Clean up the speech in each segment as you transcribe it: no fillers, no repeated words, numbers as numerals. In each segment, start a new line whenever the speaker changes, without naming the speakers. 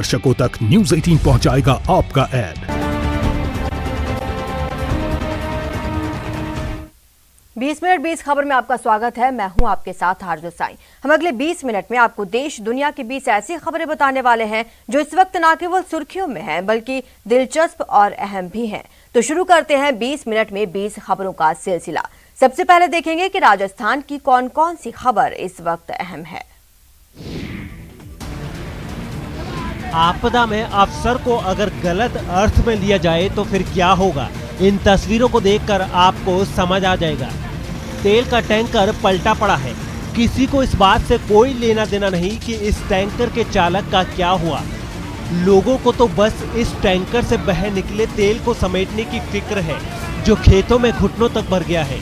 दर्शकों तक न्यूज 18 पहुंचाएगा आपका ऐड।
20 मिनट 20 खबर में आपका स्वागत है। मैं हूं आपके साथ आरजू साई। हम अगले 20 मिनट में आपको देश दुनिया के 20 ऐसी खबरें बताने वाले हैं जो इस वक्त न केवल सुर्खियों में हैं बल्कि दिलचस्प और अहम भी हैं। तो शुरू करते हैं 20 मिनट में 20 खबरों का सिलसिला। सबसे पहले देखेंगे कि राजस्थान की कौन कौन सी खबर इस वक्त अहम है।
आपदा में अफसर को अगर गलत अर्थ में लिया जाए तो फिर क्या होगा, इन तस्वीरों को देखकर आपको समझ आ जाएगा। तेल का टैंकर पलटा पड़ा है। किसी को इस बात से कोई लेना देना नहीं कि इस टैंकर के चालक का क्या हुआ। लोगों को तो बस इस टैंकर से बह निकले तेल को समेटने की फिक्र है जो खेतों में घुटनों तक भर गया है।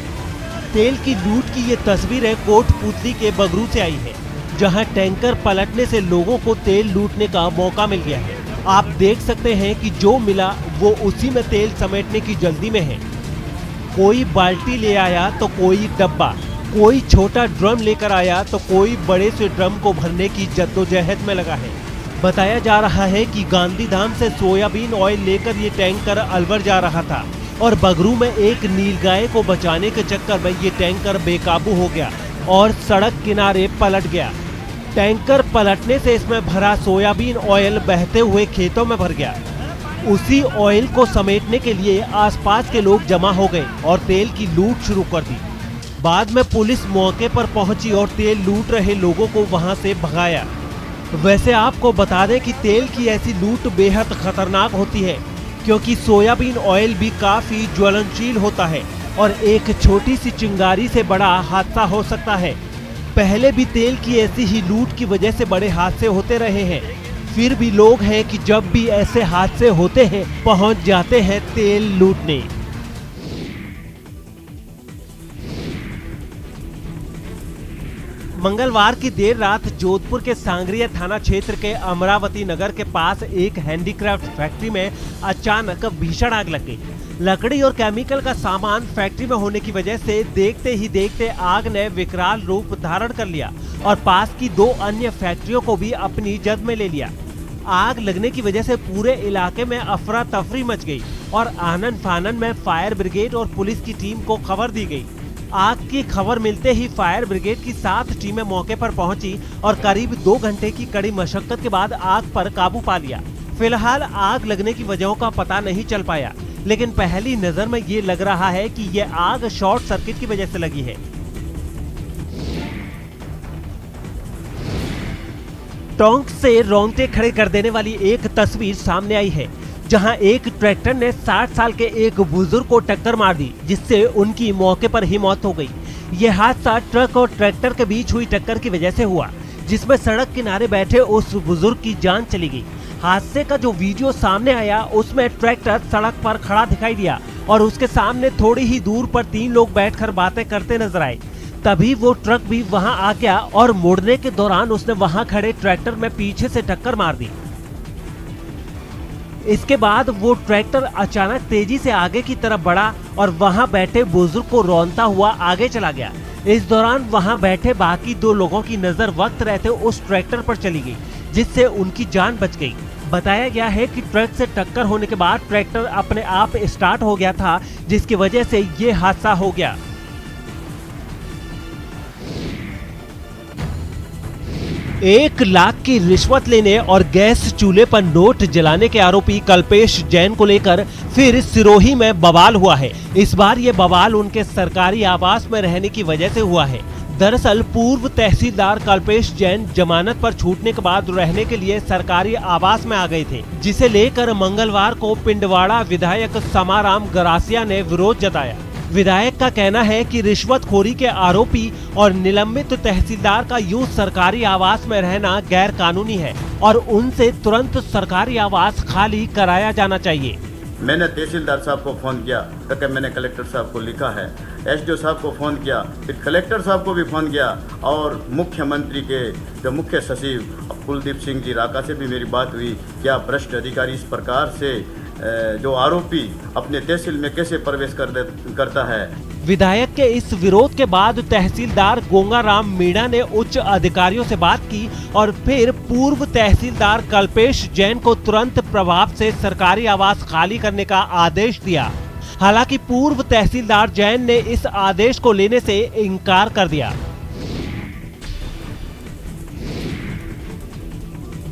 तेल की लूट की ये तस्वीरें कोटपुतली के बगरू से आई है, जहां टैंकर पलटने से लोगों को तेल लूटने का मौका मिल गया है। आप देख सकते हैं कि जो मिला वो उसी में तेल समेटने की जल्दी में है। कोई बाल्टी ले आया तो कोई डब्बा, कोई छोटा ड्रम लेकर आया तो कोई बड़े से ड्रम को भरने की जद्दोजहद में लगा है। बताया जा रहा है कि गांधीधाम से सोयाबीन ऑयल लेकर ये टैंकर अलवर जा रहा था और बगरू में एक नीलगाय को बचाने के चक्कर में ये टैंकर बेकाबू हो गया और सड़क किनारे पलट गया। टैंकर पलटने से इसमें भरा सोयाबीन ऑयल बहते हुए खेतों में भर गया। उसी ऑयल को समेटने के लिए आसपास के लोग जमा हो गए और तेल की लूट शुरू कर दी। बाद में पुलिस मौके पर पहुंची और तेल लूट रहे लोगों को वहां से भगाया। वैसे आपको बता दें कि तेल की ऐसी लूट बेहद खतरनाक होती है, क्योंकि सोयाबीन ऑयल भी काफी ज्वलनशील होता है और एक छोटी सी चिंगारी से बड़ा हादसा हो सकता है। पहले भी तेल की ऐसी ही लूट की वजह से बड़े हादसे होते रहे हैं, फिर भी लोग हैं कि जब भी ऐसे हादसे होते हैं पहुंच जाते हैं तेल लूटने। मंगलवार की देर रात जोधपुर के सांगरिया थाना क्षेत्र के अमरावती नगर के पास एक हैंडीक्राफ्ट फैक्ट्री में अचानक भीषण आग लग गई। लकड़ी और केमिकल का सामान फैक्ट्री में होने की वजह से देखते ही देखते आग ने विकराल रूप धारण कर लिया और पास की 2 अन्य फैक्ट्रियों को भी अपनी जद में ले लिया। आग लगने की वजह से पूरे इलाके में अफरा तफरी मच गई और आनन फानन में फायर ब्रिगेड और पुलिस की टीम को खबर दी गई। आग की खबर मिलते ही फायर ब्रिगेड की 7 टीमें मौके पर पहुंची और करीब 2 घंटे की कड़ी मशक्कत के बाद आग पर काबू पा लिया। फिलहाल आग लगने की वजहों का पता नहीं चल पाया, लेकिन पहली नजर में ये लग रहा है कि ये आग शॉर्ट सर्किट की वजह से लगी है। टोंक से रोंगटे खड़े कर देने वाली एक तस्वीर सामने आई है, जहां एक ट्रैक्टर ने 60 साल के एक बुजुर्ग को टक्कर मार दी, जिससे उनकी मौके पर ही मौत हो गई। यह हादसा ट्रक और ट्रैक्टर के बीच हुई टक्कर की वजह से हुआ, जिसमें सड़क किनारे बैठे उस बुजुर्ग की जान चली गई। हादसे का जो वीडियो सामने आया उसमें ट्रैक्टर सड़क पर खड़ा दिखाई दिया और उसके सामने थोड़ी ही दूर पर 3 लोग बैठकर बातें करते नजर आए। तभी वो ट्रक भी वहां आ गया और मुड़ने के दौरान उसने वहां खड़े ट्रैक्टर में पीछे से टक्कर मार दी। इसके बाद वो ट्रैक्टर अचानक तेजी से आगे की तरफ बढ़ा और वहां बैठे बुजुर्ग को रौंदता हुआ आगे चला गया। इस दौरान वहां बैठे बाकी 2 लोगों की नजर वक्त रहते उस ट्रैक्टर पर चली गई, जिससे उनकी जान बच गई। बताया गया है कि ट्रक से टक्कर होने के बाद ट्रैक्टर अपने आप स्टार्ट हो गया था, जिसकी वजह से ये हादसा हो गया। एक लाख की रिश्वत लेने और गैस चूल्हे पर नोट जलाने के आरोपी कल्पेश जैन को लेकर फिर सिरोही में बवाल हुआ है। इस बार ये बवाल उनके सरकारी आवास में रहने की वजह से हुआ है। दरअसल पूर्व तहसीलदार कल्पेश जैन जमानत पर छूटने के बाद रहने के लिए सरकारी आवास में आ गए थे, जिसे लेकर मंगलवार को पिंडवाड़ा विधायक समाराम गरासिया ने विरोध जताया। विधायक का कहना है कि रिश्वतखोरी के आरोपी और निलंबित तहसीलदार का यूं सरकारी आवास में रहना गैर कानूनी है और उनसे तुरंत सरकारी आवास खाली कराया जाना चाहिए।
मैंने तहसीलदार साहब को फोन किया करके मैंने कलेक्टर साहब को लिखा है। एसडीओ साहब को फ़ोन किया, फिर कलेक्टर साहब को भी फ़ोन किया और मुख्यमंत्री के जो मुख्य सचिव कुलदीप सिंह जी राका से भी मेरी बात हुई। क्या भ्रष्ट अधिकारी इस प्रकार से जो आरोपी अपने तहसील में कैसे प्रवेश करता है।
विधायक के इस विरोध के बाद तहसीलदार गोंगाराम मीणा ने उच्च अधिकारियों से बात की और फिर पूर्व तहसीलदार कल्पेश जैन को तुरंत प्रभाव से सरकारी आवास खाली करने का आदेश दिया। हालांकि पूर्व तहसीलदार जैन ने इस आदेश को लेने से इनकार कर दिया।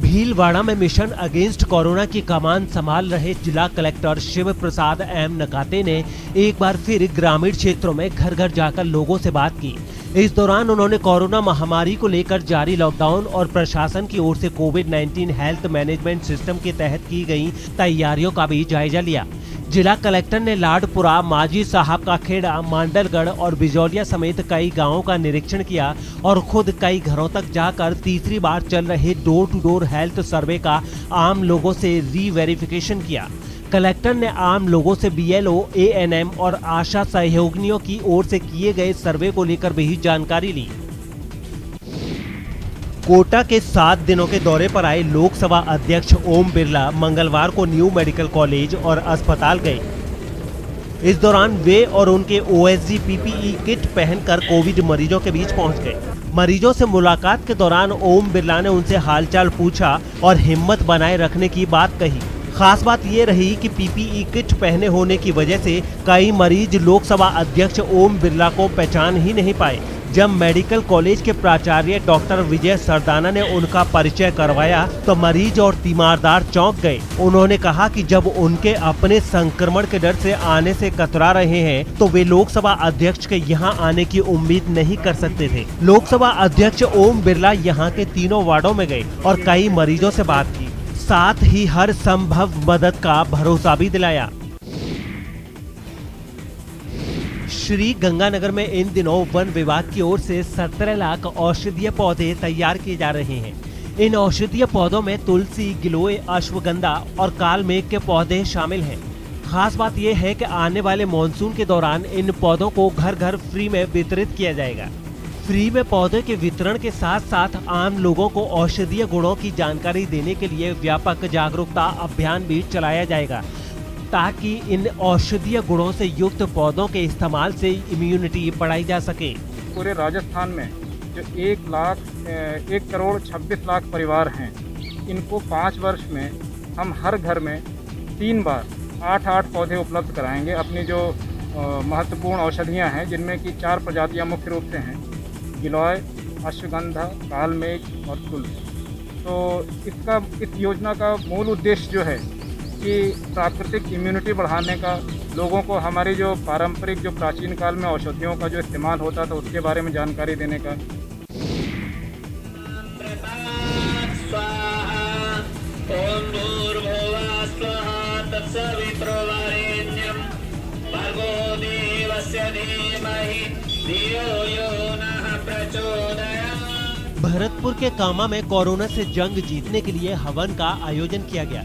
भीलवाड़ा में मिशन अगेंस्ट कोरोना की कमान संभाल रहे जिला कलेक्टर शिव प्रसाद एम नकाते ने एक बार फिर ग्रामीण क्षेत्रों में घर घर जाकर लोगों से बात की। इस दौरान उन्होंने कोरोना महामारी को लेकर जारी लॉकडाउन और प्रशासन की ओर से कोविड-19 हेल्थ मैनेजमेंट सिस्टम के तहत की गई तैयारियों का भी जायजा लिया। जिला कलेक्टर ने लाडपुरा, माजी साहब का खेड़ा, मांडलगढ़ और बिजौलिया समेत कई गांवों का निरीक्षण किया और खुद कई घरों तक जाकर तीसरी बार चल रहे door to door health survey का आम लोगों से री-वेरिफिकेशन किया। कलेक्टर ने आम लोगों से बीएलओ, एएनएम और आशा सहयोगिनियों की ओर से किए गए सर्वे को लेकर भी जानकारी ली। कोटा के 7 दिनों के दौरे पर आए लोकसभा अध्यक्ष ओम बिरला मंगलवार को न्यू मेडिकल कॉलेज और अस्पताल गए। इस दौरान वे और उनके ओएसडी पीपीई किट पहनकर कोविड मरीजों के बीच पहुंच गए। मरीजों से मुलाकात के दौरान ओम बिरला ने उनसे हालचाल पूछा और हिम्मत बनाए रखने की बात कही। खास बात ये रही कि पीपीई किट पहने होने की वजह से कई मरीज लोकसभा अध्यक्ष ओम बिरला को पहचान ही नहीं पाए। जब मेडिकल कॉलेज के प्राचार्य डॉक्टर विजय सरदाना ने उनका परिचय करवाया तो मरीज और तीमारदार चौंक गए। उन्होंने कहा कि जब उनके अपने संक्रमण के डर से आने से कतरा रहे हैं तो वे लोकसभा अध्यक्ष के यहां आने की उम्मीद नहीं कर सकते थे। लोकसभा अध्यक्ष ओम बिरला यहां के तीनों वार्डों में गए और कई मरीजों से बात की, साथ ही हर संभव मदद का भरोसा भी दिलाया। श्री गंगानगर में इन दिनों वन विभाग की ओर से 17 लाख औषधीय पौधे तैयार किए जा रहे हैं। इन औषधीय पौधों में तुलसी, गिलोय, अश्वगंधा और कालमेघ के पौधे शामिल हैं। खास बात यह है कि आने वाले मॉनसून के दौरान इन पौधों को घर घर फ्री में वितरित किया जाएगा। फ्री में पौधे के वितरण के साथ साथ आम लोगों को औषधीय गुणों की जानकारी देने के लिए व्यापक जागरूकता अभियान भी चलाया जाएगा ताकि इन औषधीय गुणों से युक्त पौधों के इस्तेमाल से इम्यूनिटी बढ़ाई जा सके।
पूरे राजस्थान में जो 1 करोड़ 26 लाख परिवार हैं, इनको 5 वर्ष में हम हर घर में 3 बार 8 पौधे उपलब्ध कराएंगे। अपनी जो महत्वपूर्ण औषधियां हैं जिनमें कि 4 प्रजातियां मुख्य रूप से हैं, गिलोय, अश्वगंधा, कालमेघ और तुलसी। तो इस योजना का मूल उद्देश्य जो है कि प्राकृतिक इम्यूनिटी बढ़ाने का, लोगों को हमारी जो पारंपरिक जो प्राचीन काल में औषधियों का जो इस्तेमाल होता था उसके बारे में जानकारी देने का।
भरतपुर के कामा में कोरोना से जंग जीतने के लिए हवन का आयोजन किया गया।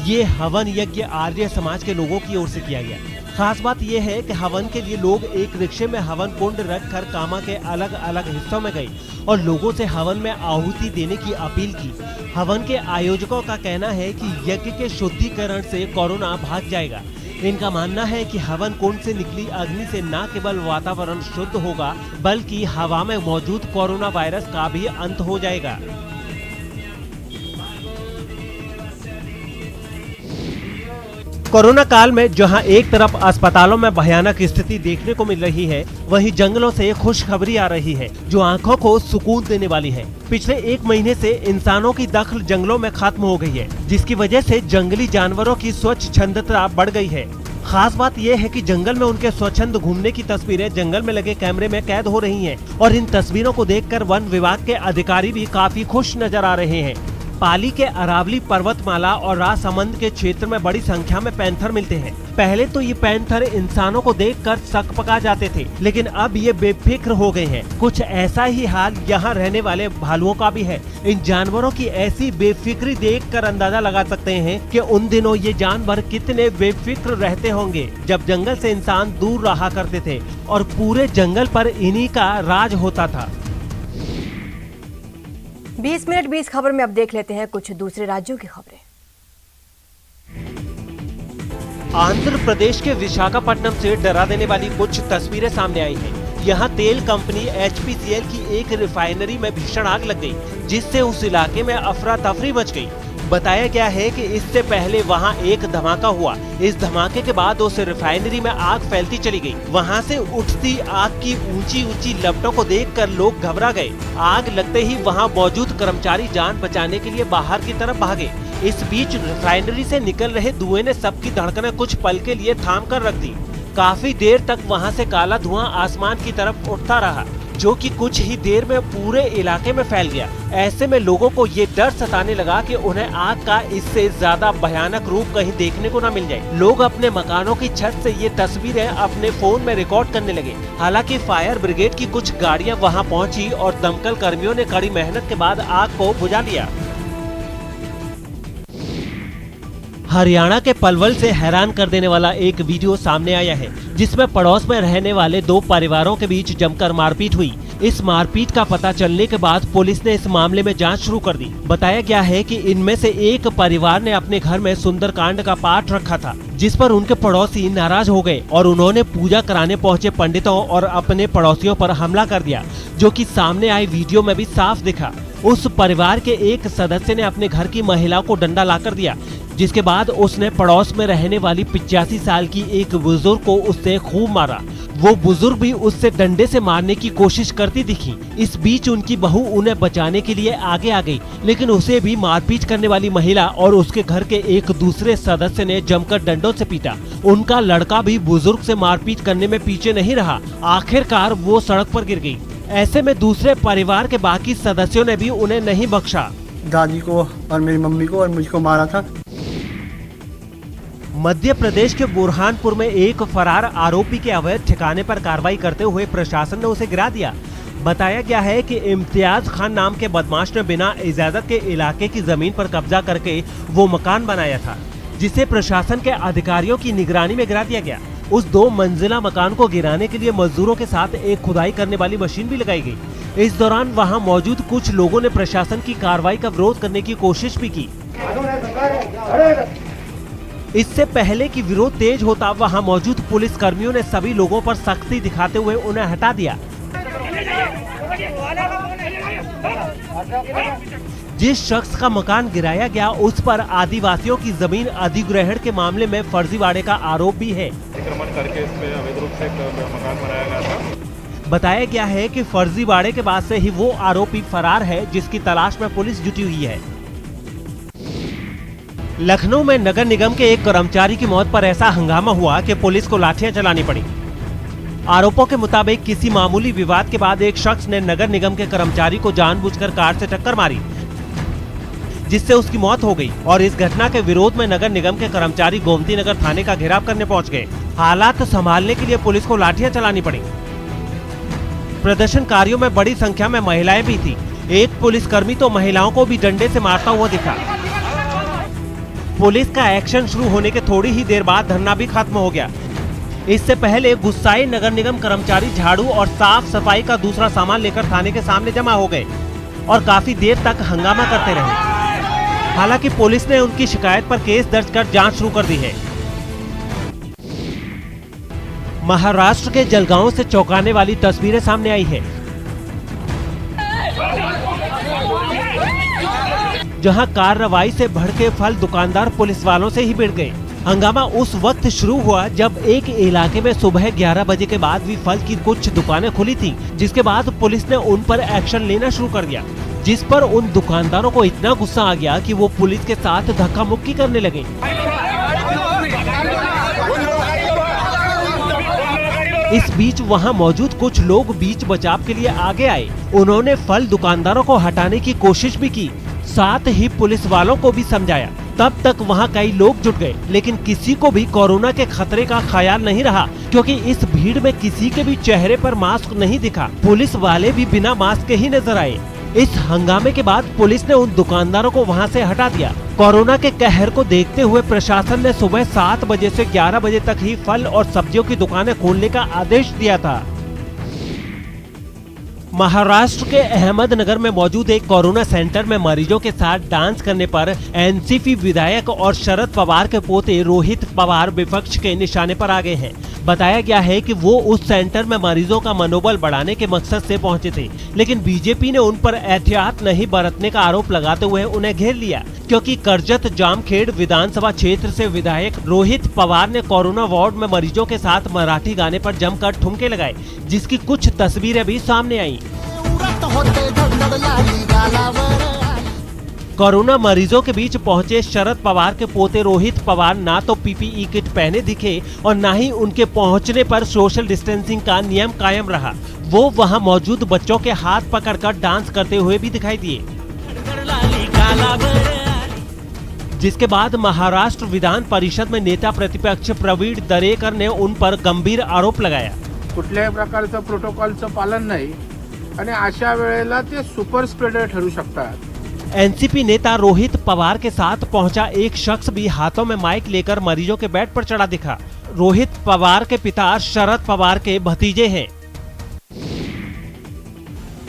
ये हवन यज्ञ आर्य समाज के लोगों की ओर से किया गया। खास बात यह है कि हवन के लिए लोग एक रिक्शे में हवन कुंड रखकर कामा के अलग अलग हिस्सों में गए और लोगों से हवन में आहुति देने की अपील की। हवन के आयोजकों का कहना है कि यज्ञ के शुद्धिकरण से कोरोना भाग जाएगा। इनका मानना है कि हवन कुंड से निकली अग्नि से न केवल वातावरण शुद्ध होगा बल्कि हवा में मौजूद कोरोना वायरस का भी अंत हो जाएगा। कोरोना काल में जहां एक तरफ अस्पतालों में भयानक स्थिति देखने को मिल रही है, वहीं जंगलों से खुशखबरी आ रही है जो आंखों को सुकून देने वाली है। पिछले 1 महीने से इंसानों की दखल जंगलों में खत्म हो गई है, जिसकी वजह से जंगली जानवरों की स्वच्छंदता बढ़ गई है। खास बात यह है कि जंगल में उनके स्वच्छंद घूमने की तस्वीरें जंगल में लगे कैमरे में कैद हो रही हैं और इन तस्वीरों को देखकर वन विभाग के अधिकारी भी काफी खुश नजर आ रहे हैं। पाली के अरावली पर्वतमाला और राजसमंद के क्षेत्र में बड़ी संख्या में पैंथर मिलते हैं। पहले तो ये पैंथर इंसानों को देखकर सकपका जाते थे, लेकिन अब ये बेफिक्र हो गए हैं। कुछ ऐसा ही हाल यहाँ रहने वाले भालुओं का भी है। इन जानवरों की ऐसी बेफिक्री देखकर अंदाजा लगा सकते हैं कि उन दिनों ये जानवर कितने बेफिक्र रहते होंगे जब जंगल से इंसान दूर रहा करते थे और पूरे जंगल पर इन्हीं का राज होता था।
20 मिनट 20 खबर में अब देख लेते हैं कुछ दूसरे राज्यों की खबरें।
आंध्र प्रदेश के विशाखापट्टनम से डरा देने वाली कुछ तस्वीरें सामने आई हैं। यहाँ तेल कंपनी HPCL की एक रिफाइनरी में भीषण आग लग गई, जिससे उस इलाके में अफरा तफरी मच गई। बताया गया है कि इससे पहले वहां एक धमाका हुआ। इस धमाके के बाद उस रिफाइनरी में आग फैलती चली गई। वहां से उठती आग की ऊंची ऊंची लपटों को देखकर लोग घबरा गए। आग लगते ही वहां मौजूद कर्मचारी जान बचाने के लिए बाहर की तरफ भागे। इस बीच रिफाइनरी से निकल रहे धुएं ने सबकी धड़कनें कुछ पल के लिए थाम कर रख दी। काफी देर तक वहां से काला धुआं आसमान की तरफ उठता रहा, जो कि कुछ ही देर में पूरे इलाके में फैल गया। ऐसे में लोगों को ये डर सताने लगा कि उन्हें आग का इससे ज्यादा भयानक रूप कहीं देखने को न मिल जाए। लोग अपने मकानों की छत से ये तस्वीरें अपने फोन में रिकॉर्ड करने लगे। हालांकि फायर ब्रिगेड की कुछ गाड़ियां वहां पहुंची और दमकल कर्मियों ने कड़ी मेहनत के बाद आग को बुझा लिया। हरियाणा के पलवल से हैरान कर देने वाला एक वीडियो सामने आया है, जिसमें पड़ोस में रहने वाले दो परिवारों के बीच जमकर मारपीट हुई। इस मारपीट का पता चलने के बाद पुलिस ने इस मामले में जांच शुरू कर दी। बताया गया है कि इनमें से एक परिवार ने अपने घर में सुंदरकांड का पाठ रखा था, जिस पर उनके पड़ोसी नाराज हो गए और उन्होंने पूजा कराने पहुंचे पंडितों और अपने पड़ोसियों पर हमला कर दिया, जो कि सामने आई वीडियो में भी साफ दिखा। उस परिवार के एक सदस्य ने अपने घर की महिला को डंडा लाकर दिया, जिसके बाद उसने पड़ोस में रहने वाली 85 साल की एक बुजुर्ग को उससे खूब मारा। वो बुजुर्ग भी उससे डंडे से मारने की कोशिश करती दिखी। इस बीच उनकी बहू उन्हें बचाने के लिए आगे आ गई, लेकिन उसे भी मारपीट करने वाली महिला और उसके घर के एक दूसरे सदस्य ने जमकर डंडों से पीटा। उनका लड़का भी बुजुर्ग से मारपीट करने में पीछे नहीं रहा। आखिरकार वो सड़क पर गिर गई। ऐसे में दूसरे परिवार के बाकी सदस्यों ने भी उन्हें नहीं बख्शा।
दादी को और मेरी मम्मी को और मुझको मारा था।
मध्य प्रदेश के बुरहानपुर में एक फरार आरोपी के अवैध ठिकाने पर कार्रवाई करते हुए प्रशासन ने उसे गिरा दिया। बताया गया है कि इम्तियाज खान नाम के बदमाश ने बिना इजाजत के इलाके की जमीन पर कब्जा करके वो मकान बनाया था, जिसे प्रशासन के अधिकारियों की निगरानी में गिरा दिया गया। उस 2 मंजिला मकान को गिराने के लिए मजदूरों के साथ एक खुदाई करने वाली मशीन भी लगाई गई। इस दौरान वहां मौजूद कुछ लोगों ने प्रशासन की कार्रवाई का विरोध करने की कोशिश भी की। इससे पहले कि विरोध तेज होता, वहां मौजूद पुलिस कर्मियों ने सभी लोगों पर सख्ती दिखाते हुए उन्हें हटा दिया। जिस शख्स का मकान गिराया गया, उस पर आदिवासियों की जमीन अधिग्रहण के मामले में फर्जीवाड़े का आरोप भी है।
अतिक्रमण करके इस पे अवैध रूप से एक मकान बनाया गया था।
बताया गया है कि फर्जीवाड़े के बाद से ही वो आरोपी फरार है, जिसकी तलाश में पुलिस जुटी हुई है। लखनऊ में नगर निगम के एक कर्मचारी की मौत पर ऐसा हंगामा हुआ कि पुलिस को लाठियां चलानी पड़ी। आरोपों के मुताबिक किसी मामूली विवाद के बाद एक शख्स ने नगर निगम के कर्मचारी को जानबूझकर कार से टक्कर मारी, जिससे उसकी मौत हो गई। और इस घटना के विरोध में नगर निगम के कर्मचारी गोमती नगर थाने का घेराव करने पहुंच गए। हालात संभालने के लिए पुलिस को लाठियां चलानी पड़ी। प्रदर्शनकारियों में बड़ी संख्या में महिलाएं भी थी। एक पुलिसकर्मी तो महिलाओं को भी डंडे से मारता हुआ दिखा। पुलिस का एक्शन शुरू होने के थोड़ी ही देर बाद धरना भी खत्म हो गया। इससे पहले गुस्साए नगर निगम कर्मचारी झाड़ू और साफ सफाई का दूसरा सामान लेकर थाने के सामने जमा हो गए और काफी देर तक हंगामा करते रहे। हालांकि पुलिस ने उनकी शिकायत पर केस दर्ज कर जांच शुरू कर दी है। महाराष्ट्र के जलगांव से चौंकाने वाली तस्वीरें सामने आई है, जहां कार्रवाई से भड़के फल दुकानदार पुलिस वालों से ही भिड़ गए। हंगामा उस वक्त शुरू हुआ जब एक इलाके में सुबह 11 बजे के बाद भी फल की कुछ दुकानें खुली थीं, जिसके बाद पुलिस ने उन पर एक्शन लेना शुरू कर दिया, जिस पर उन दुकानदारों को इतना गुस्सा आ गया कि वो पुलिस के साथ धक्का मुक्की करने लगे। इस बीच वहां मौजूद कुछ लोग बीच बचाव के लिए आगे आए। उन्होंने फल दुकानदारों को हटाने की कोशिश भी की। साथ ही पुलिस वालों को भी समझाया। तब तक वहां कई लोग जुट गए, लेकिन किसी को भी कोरोना के खतरे का ख्याल नहीं रहा, क्योंकि इस भीड़ में किसी के भी चेहरे पर मास्क नहीं दिखा। पुलिस वाले भी बिना मास्क के ही नजर आए। इस हंगामे के बाद पुलिस ने उन दुकानदारों को वहां से हटा दिया। कोरोना के कहर को देखते हुए प्रशासन ने सुबह 7 बजे से 11 बजे तक ही फल और सब्जियों की दुकानें खोलने का आदेश दिया था। महाराष्ट्र के अहमदनगर में मौजूद एक कोरोना सेंटर में मरीजों के साथ डांस करने पर एनसीपी विधायक और शरद पवार के पोते रोहित पवार विपक्ष के निशाने पर आ गए हैं। बताया गया है कि वो उस सेंटर में मरीजों का मनोबल बढ़ाने के मकसद से पहुंचे थे, लेकिन बीजेपी ने उन पर एहतियात नहीं बरतने का आरोप लगाते हुए उन्हें घेर लिया, क्योंकि करजत जामखेड़ विधानसभा क्षेत्र से विधायक रोहित पवार ने कोरोना वार्ड में मरीजों के साथ मराठी गाने पर जमकर ठुमके लगाए, जिसकी कुछ तस्वीरें भी सामने आई। कोरोना मरीजों के बीच पहुंचे शरद पवार के पोते रोहित पवार ना तो पीपीई किट पहने दिखे और न ही उनके पहुंचने पर सोशल डिस्टेंसिंग का नियम कायम रहा। वो वहां मौजूद बच्चों के हाथ पकड़कर डांस करते हुए भी दिखाई दिए। जिसके बाद महाराष्ट्र विधान परिषद में नेता प्रतिपक्ष प्रवीण दरेकर ने उन पर गंभीर आरोप लगाया।
कुठल्याही प्रकारचं प्रोटोकॉलचं पालन नाही आणि अशा वेळेला ते सुपर स्प्रेडर ठरू शकतात।
एनसीपी नेता रोहित पवार के साथ पहुंचा एक शख्स भी हाथों में माइक लेकर मरीजों के बेड पर चढ़ा दिखा। रोहित पवार के पिता शरद पवार के भतीजे हैं।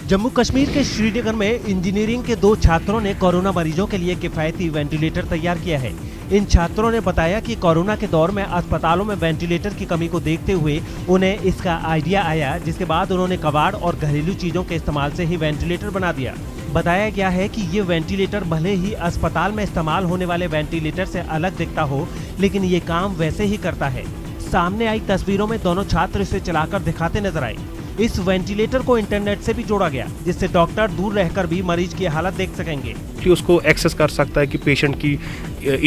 जम्मू कश्मीर के श्रीनगर में इंजीनियरिंग के 2 छात्रों ने कोरोना मरीजों के लिए किफायती वेंटिलेटर तैयार किया है। इन छात्रों ने बताया कि कोरोना के दौर में अस्पतालों में वेंटिलेटर की कमी को देखते हुए उन्हें इसका आइडिया आया, जिसके बाद उन्होंने कबाड़ और घरेलू चीजों के इस्तेमाल से ही वेंटिलेटर बना दिया। बताया गया है कि ये वेंटिलेटर भले ही अस्पताल में इस्तेमाल होने वाले वेंटिलेटर से अलग दिखता हो, लेकिन ये काम वैसे ही करता है। सामने आई तस्वीरों में दोनों छात्र इसे चलाकर दिखाते नजर आए। इस वेंटिलेटर को इंटरनेट से भी जोड़ा गया, जिससे डॉक्टर दूर रहकर भी मरीज की हालत देख सकेंगे।
कि उसको एक्सेस कर सकता है कि पेशेंट की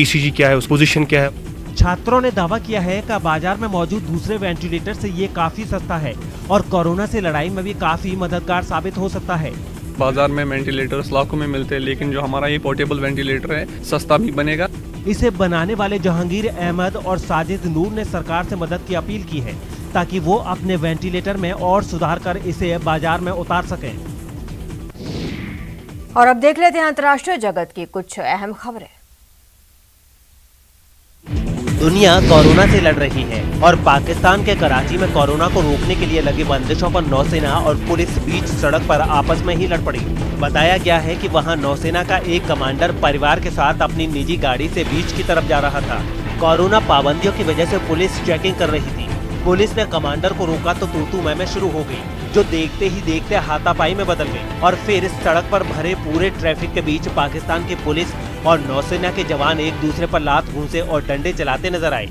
ईसीजी क्या है, उस पोजीशन क्या है।
छात्रों ने दावा किया है कि बाजार में मौजूद दूसरे वेंटिलेटर से ये काफी सस्ता है और कोरोना से लड़ाई में भी काफी मददगार साबित हो सकता है।
बाजार में वेंटिलेटर्स लाखों में मिलते हैं, लेकिन जो हमारा ये पोर्टेबल वेंटिलेटर है सस्ता भी बनेगा।
इसे बनाने वाले जहांगीर अहमद और साजिद नूर ने सरकार से मदद की अपील की है, ताकि वो अपने वेंटिलेटर में और सुधार कर इसे बाजार में उतार सकें।
और अब देख लेते हैं अंतर्राष्ट्रीय जगत की कुछ अहम खबरें।
दुनिया कोरोना से लड़ रही है और पाकिस्तान के कराची में कोरोना को रोकने के लिए लगी बंदिशों पर नौसेना और पुलिस बीच सड़क पर आपस में ही लड़ पड़ी। बताया गया है कि वहां नौसेना का एक कमांडर परिवार के साथ अपनी निजी गाड़ी से बीच की तरफ जा रहा था। कोरोना पाबंदियों की वजह से पुलिस चेकिंग कर रही थी। पुलिस ने कमांडर को रोका तो तू-तू मैं शुरू हो गई, जो देखते ही देखते हाथापाई में बदल गई और फिर सड़क पर भरे पूरे ट्रैफिक के बीच पाकिस्तान की पुलिस और नौसेना के जवान एक दूसरे पर लात घूंसे और डंडे चलाते नजर आए।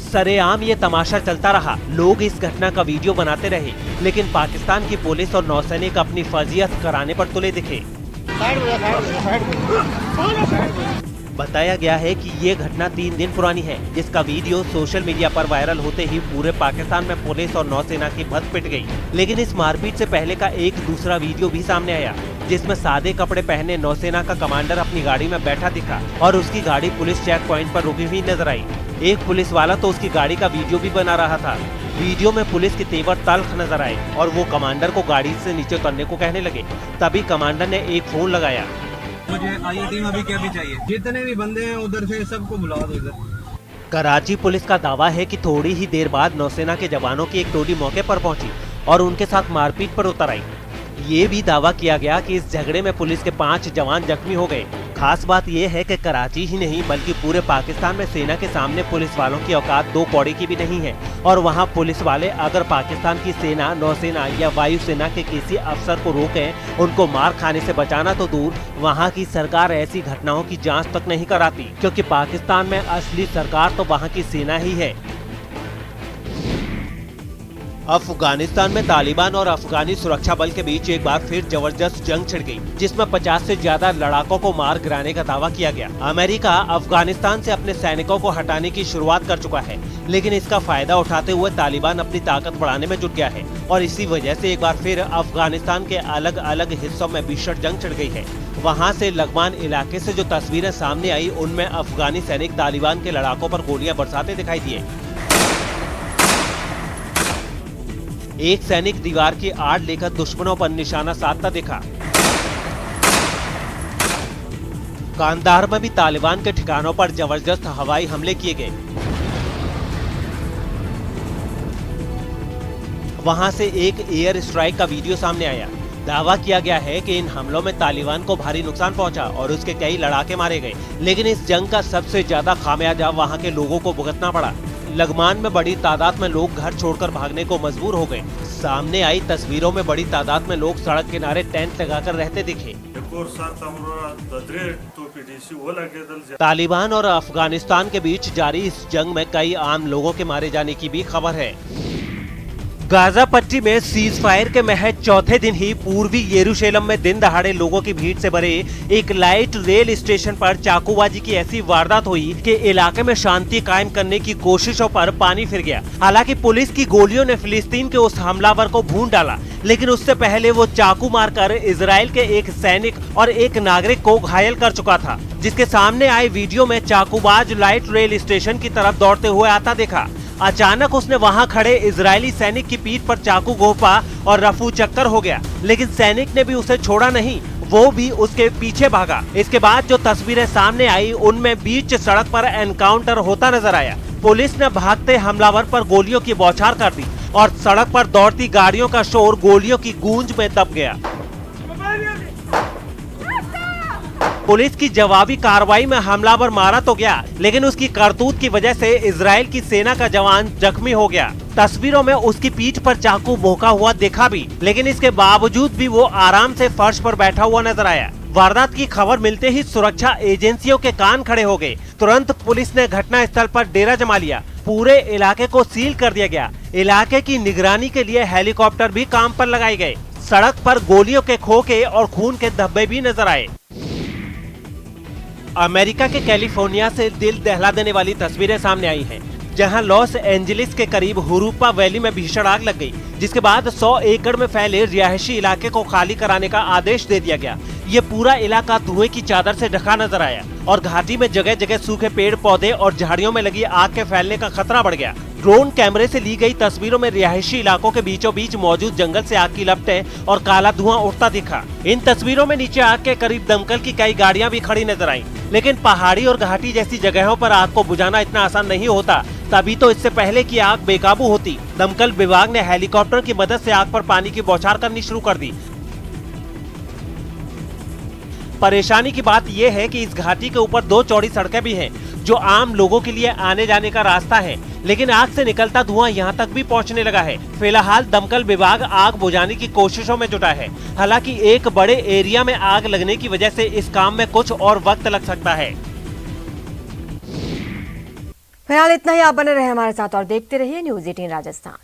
सरेआम ये तमाशा चलता रहा। लोग इस घटना का वीडियो बनाते रहे, लेकिन पाकिस्तान की पुलिस और नौसैनिक अपनी फर्जियत कराने पर तुले दिखे। बताया गया है कि ये घटना 3 दिन पुरानी है, जिसका वीडियो सोशल मीडिया पर वायरल होते ही पूरे पाकिस्तान में पुलिस और नौसेना की भद्द पिट गई। लेकिन इस मारपीट से पहले का एक दूसरा वीडियो भी सामने आया, जिसमें सादे कपड़े पहने नौसेना का कमांडर अपनी गाड़ी में बैठा दिखा और उसकी गाड़ी पुलिस चेक पॉइंट पर रुकी हुई नजर आई। एक पुलिस वाला तो उसकी गाड़ी का वीडियो भी बना रहा था। वीडियो में पुलिस के तेवर तल्ख नजर आए और वो कमांडर को गाड़ी से नीचे उतरने को कहने लगे। तभी कमांडर ने एक फोन लगाया।
मुझे आईटी में भी क्या भी चाहिए, जितने भी बंदे हैं उधर से सबको बुला दो इधर।
कराची पुलिस का दावा है कि थोड़ी ही देर बाद नौसेना के जवानों की एक टोली मौके पर पहुंची और उनके साथ मारपीट पर उतर आई। ये भी दावा किया गया कि इस झगड़े में पुलिस के 5 जवान जख्मी हो गए। खास बात यह है कि कराची ही नहीं बल्कि पूरे पाकिस्तान में सेना के सामने पुलिस वालों की औकात 2 कौड़ी की भी नहीं है और वहां पुलिस वाले अगर पाकिस्तान की सेना, नौसेना या वायुसेना के किसी अफसर को रोकें, उनको मार खाने से बचाना तो दूर, वहां की सरकार ऐसी घटनाओं की जांच तक नहीं कराती, क्योंकि पाकिस्तान में असली सरकार तो वहां की सेना ही है। अफगानिस्तान में तालिबान और अफगानी सुरक्षा बल के बीच एक बार फिर जबरदस्त जंग छिड़ गई, जिसमें 50 से ज्यादा लड़ाकों को मार गिराने का दावा किया गया। अमेरिका अफगानिस्तान से अपने सैनिकों को हटाने की शुरुआत कर चुका है, लेकिन इसका फायदा उठाते हुए तालिबान अपनी ताकत बढ़ाने में जुट गया है और इसी वजह से एक बार फिर अफगानिस्तान के अलग अलग हिस्सों में भीषण जंग छिड़ गई है। वहां से लगमान इलाके से जो तस्वीरें सामने आई, उनमें अफगानी सैनिक तालिबान के लड़ाकों पर गोलियां बरसाते दिखाई दिए। एक सैनिक दीवार की आड़ लेकर दुश्मनों पर निशाना साधता दिखा। कांदाहार में भी तालिबान के ठिकानों पर जबरदस्त हवाई हमले किए गए। वहां से एक एयर स्ट्राइक का वीडियो सामने आया। दावा किया गया है कि इन हमलों में तालिबान को भारी नुकसान पहुंचा और उसके कई लड़ाके मारे गए, लेकिन इस जंग का सबसे ज्यादा खामियाजा वहां के लोगों को भुगतना पड़ा। लगमान में बड़ी तादाद में लोग घर छोड़कर भागने को मजबूर हो गए। सामने आई तस्वीरों में बड़ी तादाद में लोग सड़क किनारे टेंट लगाकर रहते दिखे। तालिबान और अफगानिस्तान के बीच जारी इस जंग में कई आम लोगों के मारे जाने की भी खबर है। गाजा पट्टी में सीज फायर के महज चौथे दिन ही पूर्वी यरूशलेम में दिन दहाड़े लोगों की भीड़ से भरे एक लाइट रेल स्टेशन पर चाकूबाजी की ऐसी वारदात हुई कि इलाके में शांति कायम करने की कोशिशों पर पानी फिर गया। हालांकि पुलिस की गोलियों ने फिलिस्तीन के उस हमलावर को भून डाला, लेकिन उससे पहले वो चाकू मारकर इजराइल के एक सैनिक और एक नागरिक को घायल कर चुका था, जिसके सामने आए वीडियो में चाकूबाज लाइट रेल स्टेशन की तरफ दौड़ते हुए आता देखा। अचानक उसने वहां खड़े इजरायली सैनिक की पीठ पर चाकू घोंपा और रफू चक्कर हो गया, लेकिन सैनिक ने भी उसे छोड़ा नहीं, वो भी उसके पीछे भागा। इसके बाद जो तस्वीरें सामने आई, उनमें बीच सड़क पर एनकाउंटर होता नजर आया। पुलिस ने भागते हमलावर पर गोलियों की बौछार कर दी और सड़क पर दौड़ती गाड़ियों का शोर गोलियों की गूंज में दब गया। पुलिस की जवाबी कार्रवाई में हमलावर मारा तो गया, लेकिन उसकी करतूत की वजह से इजराइल की सेना का जवान जख्मी हो गया। तस्वीरों में उसकी पीठ पर चाकू भोंका हुआ देखा भी, लेकिन इसके बावजूद भी वो आराम से फर्श पर बैठा हुआ नजर आया। वारदात की खबर मिलते ही सुरक्षा एजेंसियों के कान खड़े हो गए। तुरंत पुलिस ने घटना स्थल पर डेरा जमा लिया। पूरे इलाके को सील कर दिया गया। इलाके की निगरानी के लिए हेलीकॉप्टर भी काम पर लगाए गए। सड़क पर गोलियों के खोखे और खून के धब्बे भी नजर आए। अमेरिका के कैलिफोर्निया से दिल दहला देने वाली तस्वीरें सामने आई हैं, जहां लॉस एंजलिस के करीब हुरूपा वैली में भीषण आग लग गई, जिसके बाद 100 एकड़ में फैले रिहायशी इलाके को खाली कराने का आदेश दे दिया गया। ये पूरा इलाका धुएं की चादर से ढका नजर आया और घाटी में जगह जगह सूखे पेड़ पौधे और झाड़ियों में लगी आग के फैलने का खतरा बढ़ गया। ड्रोन कैमरे से ली गई तस्वीरों में रिहायशी इलाकों के बीचों बीच मौजूद जंगल से आग की लपटें और काला धुआं उठता दिखा। इन तस्वीरों में नीचे आग के करीब दमकल की कई गाड़ियां भी खड़ी नजर आईं, लेकिन पहाड़ी और घाटी जैसी जगहों पर आग को बुझाना इतना आसान नहीं होता, तभी तो इससे पहले की आग बेकाबू होती। दमकल विभाग ने हेलीकॉप्टर की मदद से आग पर पानी की बौछार करनी शुरू कर दी। परेशानी की बात यह है कि इस घाटी के ऊपर 2 चौड़ी सड़कें भी हैं, जो आम लोगों के लिए आने जाने का रास्ता है, लेकिन आग से निकलता धुआं यहां तक भी पहुंचने लगा है। फिलहाल दमकल विभाग आग बुझाने की कोशिशों में जुटा है। हालांकि एक बड़े एरिया में आग लगने की वजह से इस काम में कुछ और वक्त लग सकता है।
फिलहाल इतना ही। आप बने रहे हमारे साथ और देखते रहिए न्यूज़ 18 राजस्थान।